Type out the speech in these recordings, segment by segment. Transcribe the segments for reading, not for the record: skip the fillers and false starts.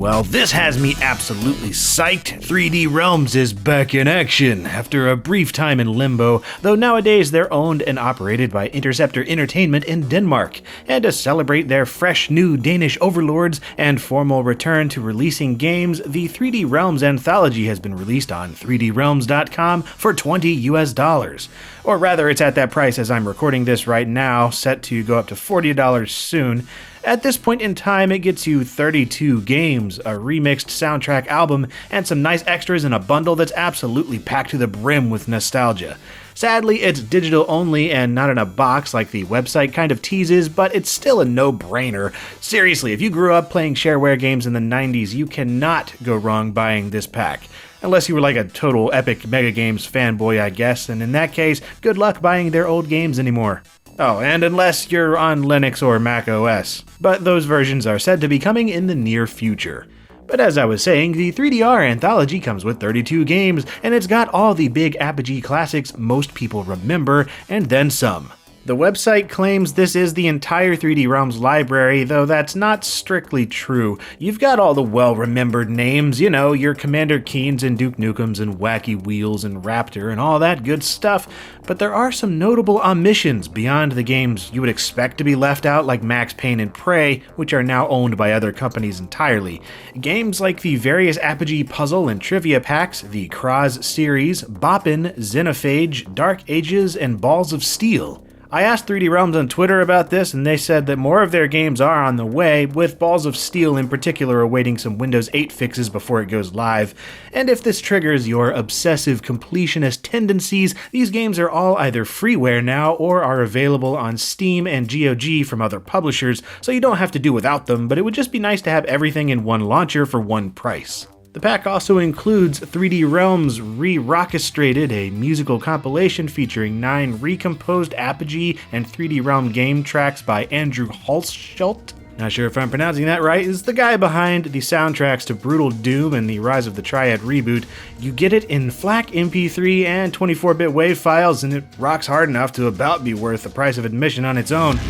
Well, this has me absolutely psyched. 3D Realms is back in action after a brief time in limbo, though nowadays they're owned and operated by Interceptor Entertainment in Denmark. And to celebrate their fresh new Danish overlords and formal return to releasing games, the 3D Realms anthology has been released on 3drealms.com for $20. Or rather, it's at that price as I'm recording this right now, set to go up to $40 soon. At this point in time, it gets you 32 games, a remixed soundtrack album, and some nice extras in a bundle that's absolutely packed to the brim with nostalgia. Sadly, it's digital only and not in a box like the website kind of teases, but it's still a no-brainer. Seriously, if you grew up playing shareware games in the 90s, you cannot go wrong buying this pack. Unless you were like a total Epic Mega Games fanboy, I guess, and in that case, good luck buying their old games anymore. Oh, and unless you're on Linux or Mac OS. But those versions are said to be coming in the near future. But as I was saying, the 3DR anthology comes with 32 games, and it's got all the big Apogee classics most people remember, and then some. The website claims this is the entire 3D Realms library, though that's not strictly true. You've got all the well-remembered names, your Commander Keens and Duke Nukems and Wacky Wheels and Raptor and all that good stuff, but there are some notable omissions beyond the games you would expect to be left out, like Max Payne and Prey, which are now owned by other companies entirely. Games like the various Apogee puzzle and trivia packs, the Kraz series, Boppin', Xenophage, Dark Ages, and Balls of Steel. I asked 3D Realms on Twitter about this, and they said that more of their games are on the way, with Balls of Steel in particular awaiting some Windows 8 fixes before it goes live. And if this triggers your obsessive completionist tendencies, these games are all either freeware now or are available on Steam and GOG from other publishers, so you don't have to do without them, but it would just be nice to have everything in one launcher for one price. The pack also includes 3D Realms Re-Rochestrated, a musical compilation featuring 9 recomposed Apogee and 3D Realm game tracks by Andrew Hulsholt. Not sure if I'm pronouncing that right, is the guy behind the soundtracks to Brutal Doom and the Rise of the Triad reboot. You get it in FLAC MP3 and 24-bit WAV files, and it rocks hard enough to about be worth the price of admission on its own.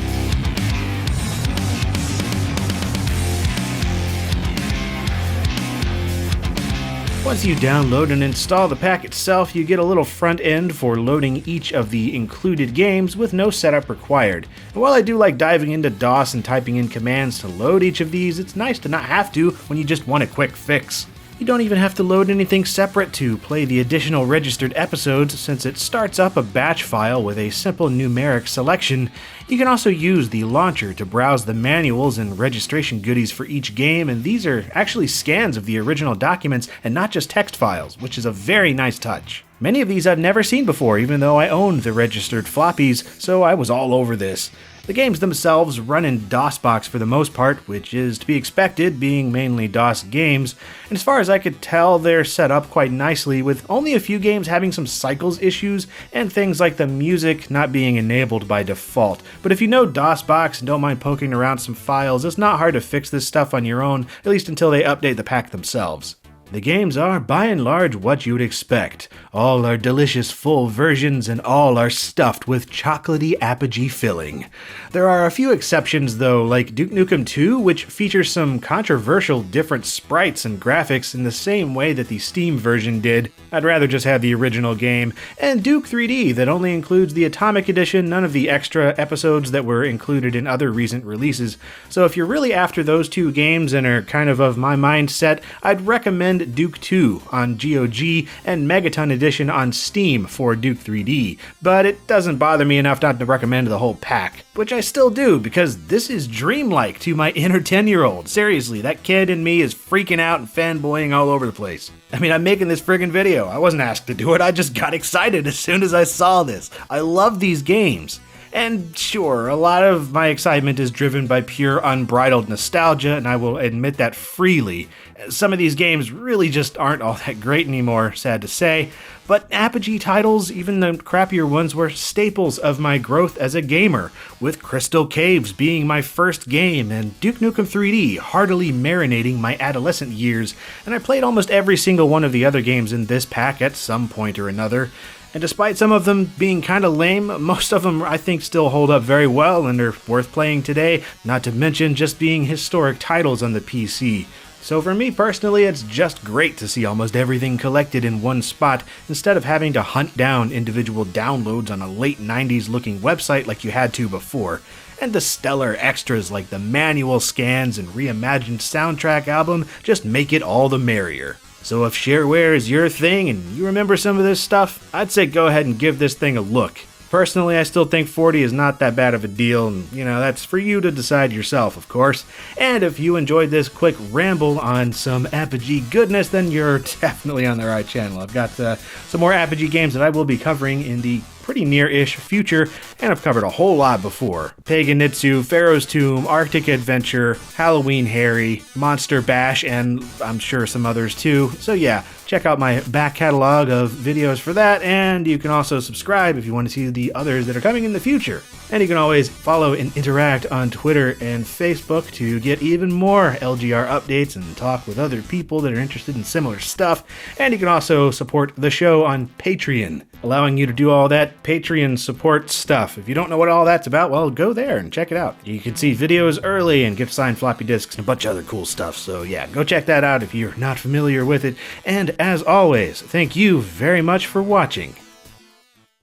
Once you download and install the pack itself, you get a little front end for loading each of the included games with no setup required. And while I do like diving into DOS and typing in commands to load each of these, it's nice to not have to when you just want a quick fix. You don't even have to load anything separate to play the additional registered episodes, since it starts up a batch file with a simple numeric selection. You can also use the launcher to browse the manuals and registration goodies for each game, and these are actually scans of the original documents and not just text files, which is a very nice touch. Many of these I've never seen before, even though I owned the registered floppies, so I was all over this. The games themselves run in DOSBox for the most part, which is to be expected, being mainly DOS games, and as far as I could tell, they're set up quite nicely, with only a few games having some cycles issues, and things like the music not being enabled by default. But if you know DOSBox and don't mind poking around some files, it's not hard to fix this stuff on your own, at least until they update the pack themselves. The games are, by and large, what you'd expect. All are delicious full versions, and all are stuffed with chocolatey Apogee filling. There are a few exceptions, though, like Duke Nukem 2, which features some controversial different sprites and graphics in the same way that the Steam version did. I'd rather just have the original game. And Duke 3D, that only includes the Atomic Edition, none of the extra episodes that were included in other recent releases. So if you're really after those two games and are kind of my mindset, I'd recommend Duke 2 on GOG and Megaton Edition on Steam for Duke 3D, but it doesn't bother me enough not to recommend the whole pack, which I still do because this is dreamlike to my inner 10-year-old. Seriously, that kid in me is freaking out and fanboying all over the place. I mean, I'm making this friggin' video. I wasn't asked to do it, I just got excited as soon as I saw this. I love these games. And sure, a lot of my excitement is driven by pure unbridled nostalgia, and I will admit that freely. Some of these games really just aren't all that great anymore, sad to say, but Apogee titles, even the crappier ones, were staples of my growth as a gamer, with Crystal Caves being my first game and Duke Nukem 3D heartily marinating my adolescent years, and I played almost every single one of the other games in this pack at some point or another. And despite some of them being kinda lame, most of them I think still hold up very well and are worth playing today, not to mention just being historic titles on the PC. So for me personally, it's just great to see almost everything collected in one spot instead of having to hunt down individual downloads on a late 90s looking website like you had to before. And the stellar extras like the manual scans and reimagined soundtrack album just make it all the merrier. So if shareware is your thing and you remember some of this stuff, I'd say go ahead and give this thing a look. Personally, I still think 40 is not that bad of a deal, and that's for you to decide yourself, of course. And if you enjoyed this quick ramble on some Apogee goodness, then you're definitely on the right channel. I've got some more Apogee games that I will be covering in the pretty near-ish future, and I've covered a whole lot before. Paganitsu, Pharaoh's Tomb, Arctic Adventure, Halloween Harry, Monster Bash, and I'm sure some others too. So yeah, check out my back catalog of videos for that, and you can also subscribe if you want to see the others that are coming in the future. And you can always follow and interact on Twitter and Facebook to get even more LGR updates and talk with other people that are interested in similar stuff. And you can also support the show on Patreon, allowing you to do all that Patreon support stuff. If you don't know what all that's about, well, go there and check it out. You can see videos early and get signed floppy disks and a bunch of other cool stuff. So yeah, go check that out if you're not familiar with it. And as always, thank you very much for watching.